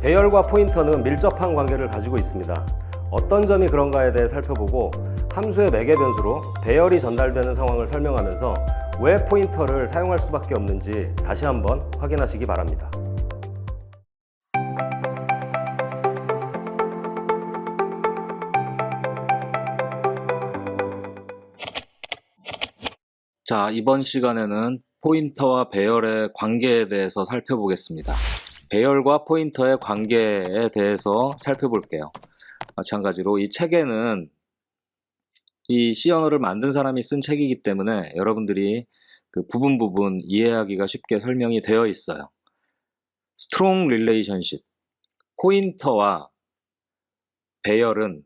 배열과 포인터는 밀접한 관계를 가지고 있습니다. 어떤 점이 그런가에 대해 살펴보고 함수의 매개 변수로 배열이 전달되는 상황을 설명하면서 왜 포인터를 사용할 수밖에 없는지 다시 한번 확인하시기 바랍니다. 자, 이번 시간에는 포인터와 배열의 관계에 대해서 살펴보겠습니다. 배열과 포인터의 관계에 대해서 살펴볼게요. 마찬가지로 이 책에는 이 C 언어를 만든 사람이 쓴 책이기 때문에 여러분들이 그 부분 이해하기가 쉽게 설명이 되어 있어요. Strong relationship. 포인터와 배열은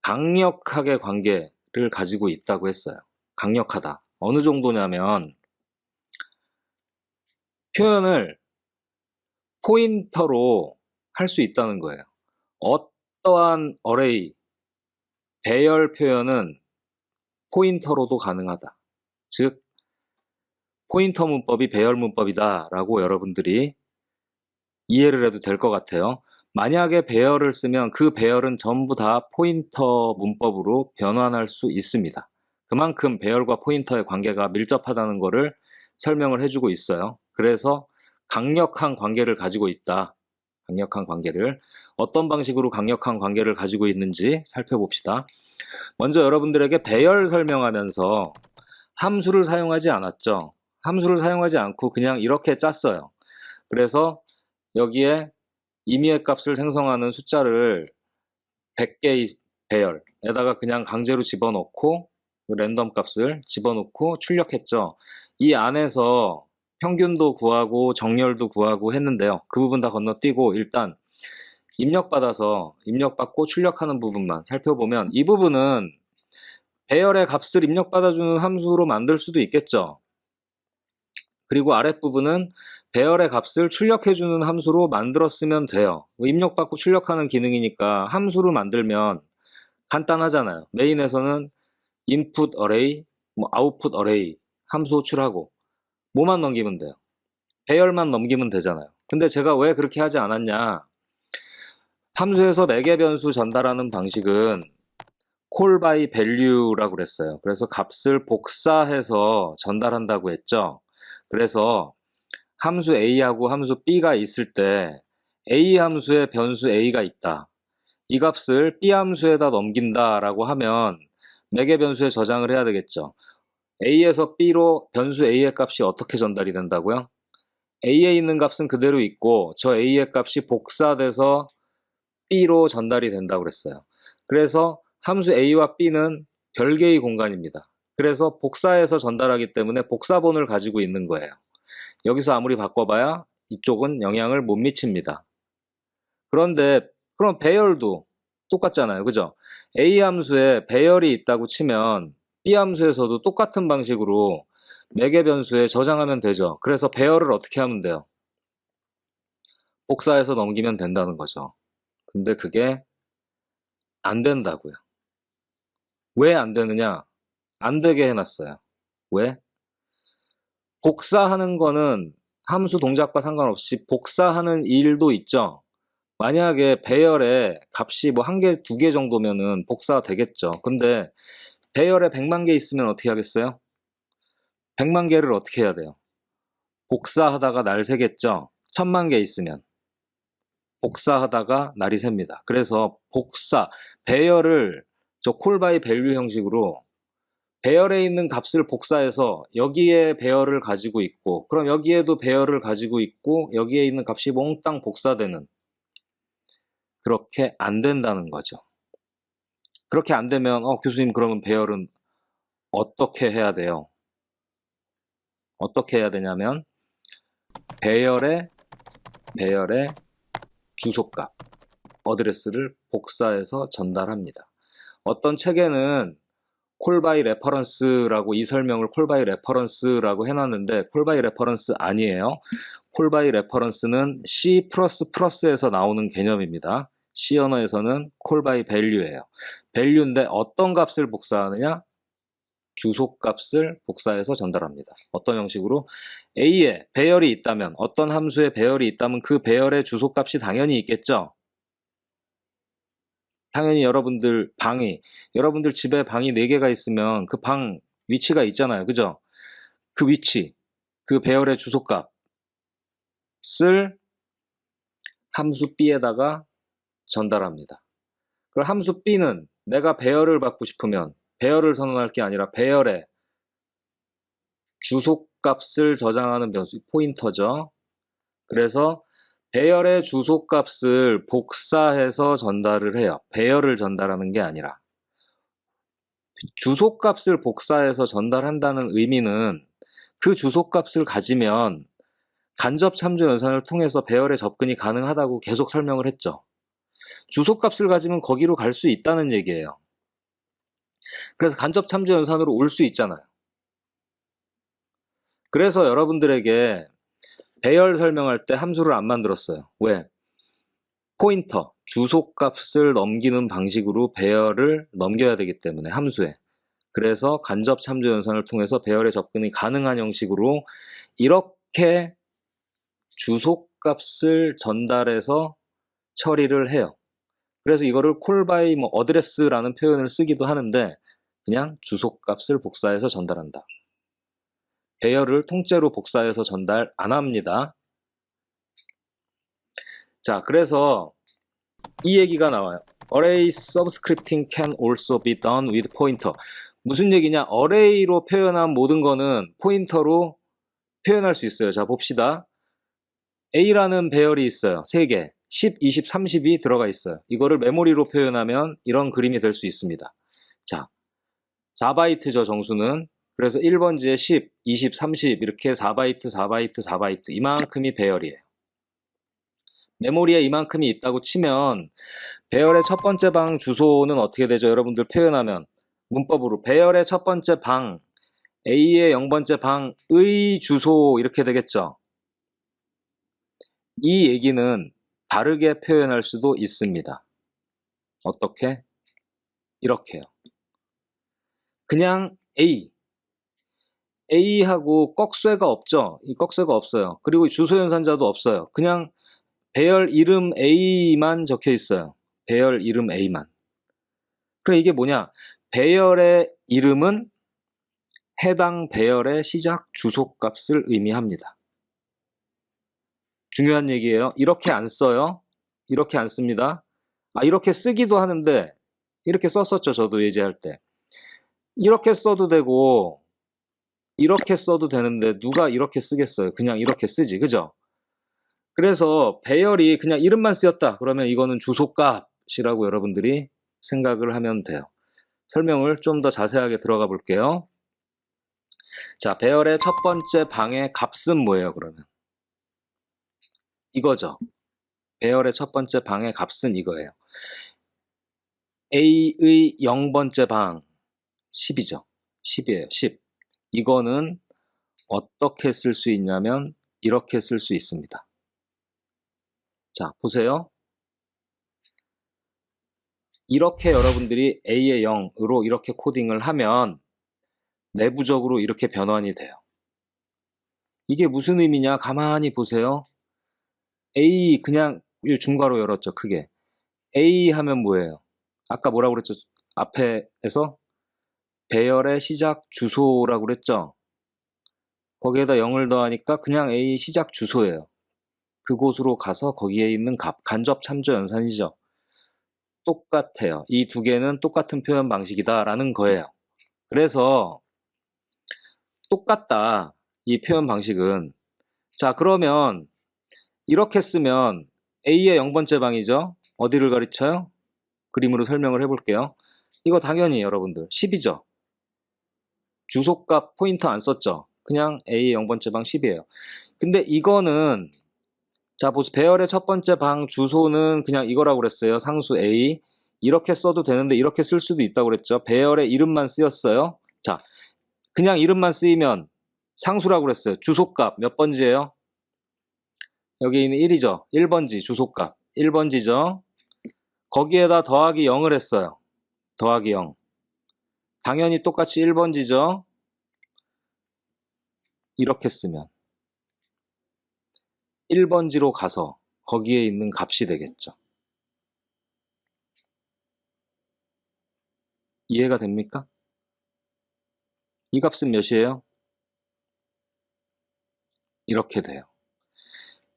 강력하게 관계를 가지고 있다고 했어요. 강력하다. 어느 정도냐면 표현을 포인터로 할 수 있다는 거예요. 어떠한 어레이, 배열 표현은 포인터로도 가능하다. 즉, 포인터 문법이 배열 문법이다 라고 여러분들이 이해를 해도 될 것 같아요. 만약에 배열을 쓰면 그 배열은 전부 다 포인터 문법으로 변환할 수 있습니다. 그만큼 배열과 포인터의 관계가 밀접하다는 것을 설명을 해주고 있어요. 그래서 강력한 관계를 가지고 있다. 강력한 관계를. 어떤 방식으로 강력한 관계를 가지고 있는지 살펴봅시다. 먼저 여러분들에게 배열 설명하면서 함수를 사용하지 않았죠. 함수를 사용하지 않고 그냥 이렇게 짰어요. 그래서 여기에 임의의 값을 생성하는 숫자를 100개의 배열에다가 그냥 강제로 집어넣고 랜덤 값을 집어넣고 출력했죠. 이 안에서 평균도 구하고 정렬도 구하고 했는데요. 그 부분 다 건너뛰고 일단 입력받고 출력하는 부분만 살펴보면 이 부분은 배열의 값을 입력받아주는 함수로 만들 수도 있겠죠. 그리고 아랫부분은 배열의 값을 출력해주는 함수로 만들었으면 돼요. 입력받고 출력하는 기능이니까 함수로 만들면 간단하잖아요. 메인에서는 input array, output array 함수 호출하고 뭐만 넘기면 돼요. 배열만 넘기면 되잖아요. 근데 제가 왜 그렇게 하지 않았냐? 함수에서 매개 변수 전달하는 방식은 call by value라고 그랬어요. 그래서 값을 복사해서 전달한다고 했죠. 그래서 함수 A하고 함수 B가 있을 때 A 함수에 변수 A가 있다. 이 값을 B 함수에다 넘긴다라고 하면 매개 변수에 저장을 해야 되겠죠. A에서 B로 변수 A의 값이 어떻게 전달이 된다고요? A에 있는 값은 그대로 있고 저 A의 값이 복사돼서 B로 전달이 된다고 그랬어요. 그래서 함수 A와 B는 별개의 공간입니다. 그래서 복사해서 전달하기 때문에 복사본을 가지고 있는 거예요. 여기서 아무리 바꿔봐야 이쪽은 영향을 못 미칩니다. 그런데 그럼 배열도 똑같잖아요. 그죠? A 함수에 배열이 있다고 치면 B 함수에서도 똑같은 방식으로 매개 변수에 저장하면 되죠. 그래서 배열을 어떻게 하면 돼요? 복사해서 넘기면 된다는 거죠. 근데 그게 안 된다고요. 왜 안 되느냐? 안 되게 해놨어요. 왜? 복사하는 거는 함수 동작과 상관없이 복사하는 일도 있죠. 만약에 배열에 값이 뭐 1개, 2개 정도면은 복사가 되겠죠. 근데 배열에 100만 개 있으면 어떻게 하겠어요? 100만 개를 어떻게 해야 돼요? 복사하다가 날 새겠죠. 1000만 개 있으면 복사하다가 날이 셉니다. 그래서 배열을 저 call by value 형식으로 배열에 있는 값을 복사해서 여기에 배열을 가지고 있고 그럼 여기에도 배열을 가지고 있고 여기에 있는 값이 몽땅 복사되는 그렇게 안 된다는 거죠. 그렇게 안 되면 교수님 그러면 배열은 어떻게 해야 돼요? 어떻게 해야 되냐면 배열의 주소값 어드레스를 복사해서 전달합니다. 어떤 책에는 call by reference라고 이 설명을 call by reference라고 해놨는데 call by reference 아니에요. call by reference는 C++에서 나오는 개념입니다. C 언어에서는 call by value예요. value인데 어떤 값을 복사하느냐? 주소값을 복사해서 전달합니다. 어떤 형식으로? A에 배열이 있다면, 어떤 함수에 배열이 있다면 그 배열의 주소값이 당연히 있겠죠? 당연히 여러분들 집에 방이 4개가 있으면 그 방 위치가 있잖아요. 그죠? 그 위치, 그 배열의 주소값을 함수 B에다가 전달합니다. 그럼 함수 B는 내가 배열을 받고 싶으면 배열을 선언할 게 아니라 배열의 주소값을 저장하는 변수, 포인터죠. 그래서 배열의 주소값을 복사해서 전달을 해요. 배열을 전달하는 게 아니라. 주소값을 복사해서 전달한다는 의미는 그 주소값을 가지면 간접 참조 연산을 통해서 배열에 접근이 가능하다고 계속 설명을 했죠. 주소값을 가지면 거기로 갈 수 있다는 얘기예요. 그래서 간접 참조 연산으로 올 수 있잖아요. 그래서 여러분들에게 배열 설명할 때 함수를 안 만들었어요. 왜? 포인터, 주소값을 넘기는 방식으로 배열을 넘겨야 되기 때문에 함수에. 그래서 간접 참조 연산을 통해서 배열에 접근이 가능한 형식으로 이렇게 주소값을 전달해서 처리를 해요. 그래서 이거를 call by address라는 표현을 쓰기도 하는데 그냥 주소값을 복사해서 전달한다. 배열을 통째로 복사해서 전달 안 합니다. 자, 그래서 이 얘기가 나와요. Array subscripting can also be done with pointer. 무슨 얘기냐? Array로 표현한 모든 거는 포인터로 표현할 수 있어요. 자, 봅시다. A라는 배열이 있어요. 3개. 10, 20, 30이 들어가 있어요. 이거를 메모리로 표현하면 이런 그림이 될 수 있습니다. 자, 4바이트죠, 정수는. 그래서 1번지에 10, 20, 30 이렇게 4바이트, 4바이트, 4바이트 이만큼이 배열이에요. 메모리에 이만큼이 있다고 치면 배열의 첫 번째 방 주소는 어떻게 되죠? 여러분들 표현하면 문법으로 배열의 첫 번째 방 A의 0번째 방의 주소 이렇게 되겠죠? 이 얘기는 다르게 표현할 수도 있습니다. 어떻게? 이렇게요. 그냥 A하고 꺽쇠가 없죠? 이 꺽쇠가 없어요. 그리고 주소 연산자도 없어요. 그냥 배열 이름 A만 적혀 있어요. 배열 이름 A만. 그럼 이게 뭐냐? 배열의 이름은 해당 배열의 시작 주소값을 의미합니다. 중요한 얘기예요. 이렇게 안 써요. 이렇게 안 씁니다. 이렇게 쓰기도 하는데 이렇게 썼었죠. 저도 예제할 때. 이렇게 써도 되고 이렇게 써도 되는데 누가 이렇게 쓰겠어요? 그냥 이렇게 쓰지. 그죠? 그래서 배열이 그냥 이름만 쓰였다. 그러면 이거는 주소값이라고 여러분들이 생각을 하면 돼요. 설명을 좀 더 자세하게 들어가 볼게요. 자, 배열의 첫 번째 방의 값은 뭐예요, 그러면? 이거죠. 배열의 첫 번째 방의 값은 이거예요. A의 0번째 방 10이죠. 10이에요. 10. 이거는 어떻게 쓸 수 있냐면 이렇게 쓸 수 있습니다. 자, 보세요. 이렇게 여러분들이 A의 0으로 이렇게 코딩을 하면 내부적으로 이렇게 변환이 돼요. 이게 무슨 의미냐? 가만히 보세요. A 그냥 중괄호 열었죠. 크게. A 하면 뭐예요? 아까 뭐라고 그랬죠? 앞에서 배열의 시작 주소라고 그랬죠? 거기에다 0을 더하니까 그냥 A 시작 주소예요. 그곳으로 가서 거기에 있는 값, 간접 참조 연산이죠. 똑같아요. 이 두 개는 똑같은 표현 방식이다라는 거예요. 그래서 똑같다. 이 표현 방식은. 자, 그러면 이렇게 쓰면 A의 0번째 방이죠. 어디를 가르쳐요? 그림으로 설명을 해볼게요. 이거 당연히 여러분들 10이죠. 주소값 포인터 안 썼죠. 그냥 A의 0번째 방 10이에요. 근데 이거는 자, 보세요. 배열의 첫 번째 방 주소는 그냥 이거라고 그랬어요. 상수 A. 이렇게 써도 되는데 이렇게 쓸 수도 있다고 그랬죠. 배열의 이름만 쓰였어요. 자, 그냥 이름만 쓰이면 상수라고 그랬어요. 주소값 몇 번지예요? 여기 있는 1이죠. 1번지 주소값. 1번지죠. 거기에다 더하기 0을 했어요. 더하기 0. 당연히 똑같이 1번지죠. 이렇게 쓰면 1번지로 가서 거기에 있는 값이 되겠죠. 이해가 됩니까? 이 값은 몇이에요? 이렇게 돼요.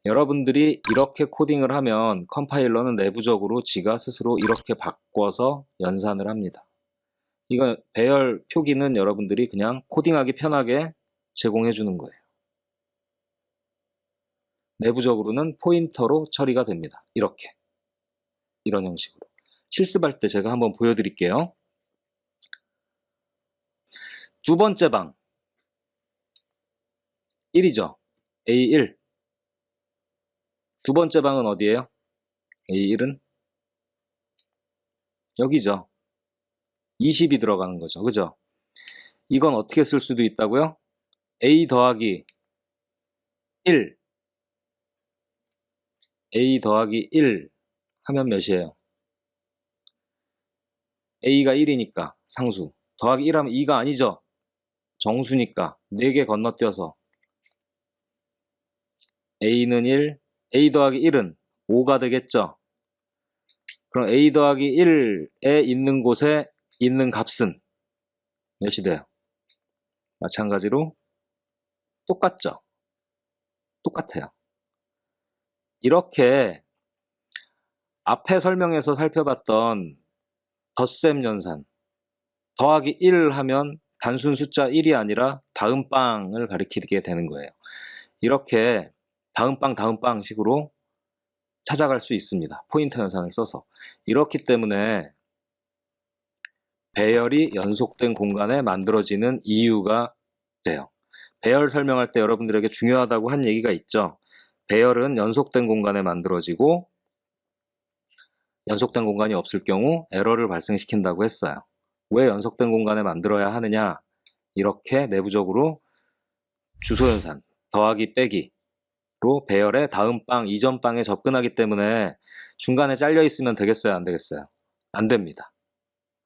여러분들이 이렇게 코딩을 하면 컴파일러는 내부적으로 지가 스스로 이렇게 바꿔서 연산을 합니다. 이거 배열 표기는 여러분들이 그냥 코딩하기 편하게 제공해 주는 거예요. 내부적으로는 포인터로 처리가 됩니다. 이렇게. 이런 형식으로. 실습할 때 제가 한번 보여드릴게요. 두 번째 방 1이죠. A1. 두 번째 방은 어디예요? A1은 여기죠. 20이 들어가는 거죠. 그죠? 이건 어떻게 쓸 수도 있다고요? A 더하기 1. A 더하기 1 하면 몇이에요? A가 1이니까 상수. 더하기 1 하면 2가 아니죠. 정수니까 4개 건너뛰어서 A는 1, A 더하기 1은 5가 되겠죠. 그럼 A 더하기 1에 있는 곳에 있는 값은 몇이 돼요? 마찬가지로 똑같죠. 똑같아요. 이렇게 앞에 설명에서 살펴봤던 덧셈 연산 더하기 1 하면 단순 숫자 1이 아니라 다음 방을 가리키게 되는 거예요. 이렇게 다음 방 식으로 찾아갈 수 있습니다. 포인터 연산을 써서. 이렇기 때문에 배열이 연속된 공간에 만들어지는 이유가 돼요. 배열 설명할 때 여러분들에게 중요하다고 한 얘기가 있죠. 배열은 연속된 공간에 만들어지고 연속된 공간이 없을 경우 에러를 발생시킨다고 했어요. 왜 연속된 공간에 만들어야 하느냐? 이렇게 내부적으로 주소 연산, 더하기 빼기로 배열의 다음 방, 이전 방에 접근하기 때문에 중간에 잘려 있으면 되겠어요? 안 되겠어요? 안 됩니다.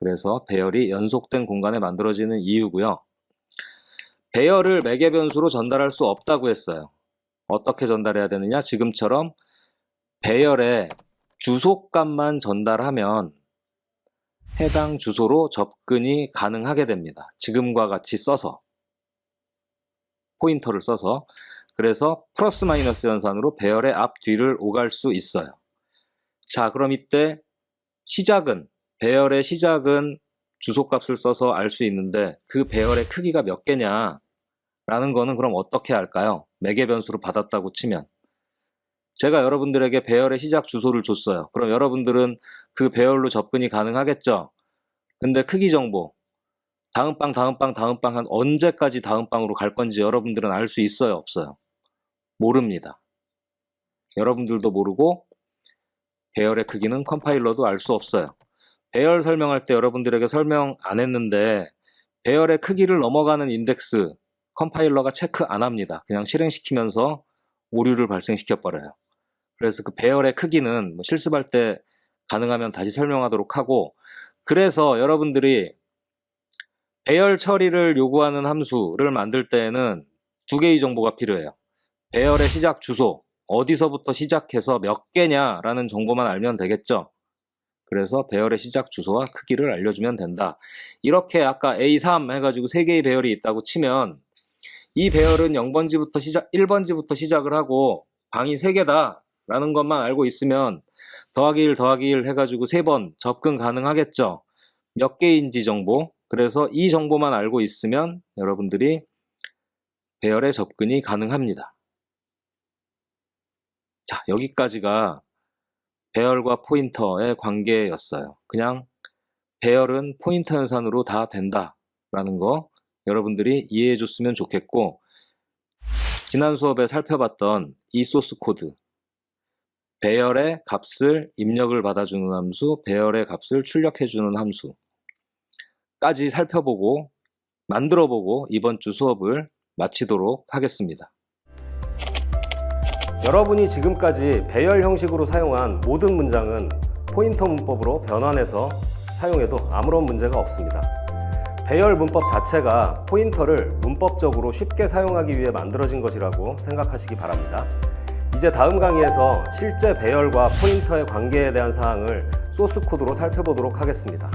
그래서 배열이 연속된 공간에 만들어지는 이유고요. 배열을 매개 변수로 전달할 수 없다고 했어요. 어떻게 전달해야 되느냐? 지금처럼 배열의 주소값만 전달하면 해당 주소로 접근이 가능하게 됩니다. 지금과 같이 써서 포인터를 써서 그래서 플러스 마이너스 연산으로 배열의 앞 뒤를 오갈 수 있어요. 자, 그럼 이때 시작은 배열의 시작은 주소값을 써서 알 수 있는데 그 배열의 크기가 몇 개냐 라는 거는 그럼 어떻게 할까요? 매개 변수로 받았다고 치면 제가 여러분들에게 배열의 시작 주소를 줬어요. 그럼 여러분들은 그 배열로 접근이 가능하겠죠? 근데 크기 정보 다음 방 한 언제까지 다음 방으로 갈 건지 여러분들은 알 수 있어요? 없어요? 모릅니다. 여러분들도 모르고 배열의 크기는 컴파일러도 알 수 없어요. 배열 설명할 때 여러분들에게 설명 안 했는데 배열의 크기를 넘어가는 인덱스 컴파일러가 체크 안 합니다. 그냥 실행시키면서 오류를 발생시켜 버려요. 그래서 그 배열의 크기는 실습할 때 가능하면 다시 설명하도록 하고 그래서 여러분들이 배열 처리를 요구하는 함수를 만들 때에는 두 개의 정보가 필요해요. 배열의 시작 주소, 어디서부터 시작해서 몇 개냐라는 정보만 알면 되겠죠. 그래서 배열의 시작 주소와 크기를 알려주면 된다. 이렇게 아까 A3 해가지고 3개의 배열이 있다고 치면 이 배열은 0번지부터 1번지부터 시작을 하고 방이 3개다 라는 것만 알고 있으면 더하기 1 해가지고 3번 접근 가능하겠죠. 몇 개인지 정보. 그래서 이 정보만 알고 있으면 여러분들이 배열에 접근이 가능합니다. 자, 여기까지가 배열과 포인터의 관계였어요. 그냥 배열은 포인터 연산으로 다 된다라는 거 여러분들이 이해해 줬으면 좋겠고 지난 수업에 살펴봤던 이 소스 코드 배열의 값을 입력을 받아주는 함수, 배열의 값을 출력해주는 함수까지 살펴보고 만들어보고 이번 주 수업을 마치도록 하겠습니다. 여러분이 지금까지 배열 형식으로 사용한 모든 문장은 포인터 문법으로 변환해서 사용해도 아무런 문제가 없습니다. 배열 문법 자체가 포인터를 문법적으로 쉽게 사용하기 위해 만들어진 것이라고 생각하시기 바랍니다. 이제 다음 강의에서 실제 배열과 포인터의 관계에 대한 사항을 소스 코드로 살펴보도록 하겠습니다.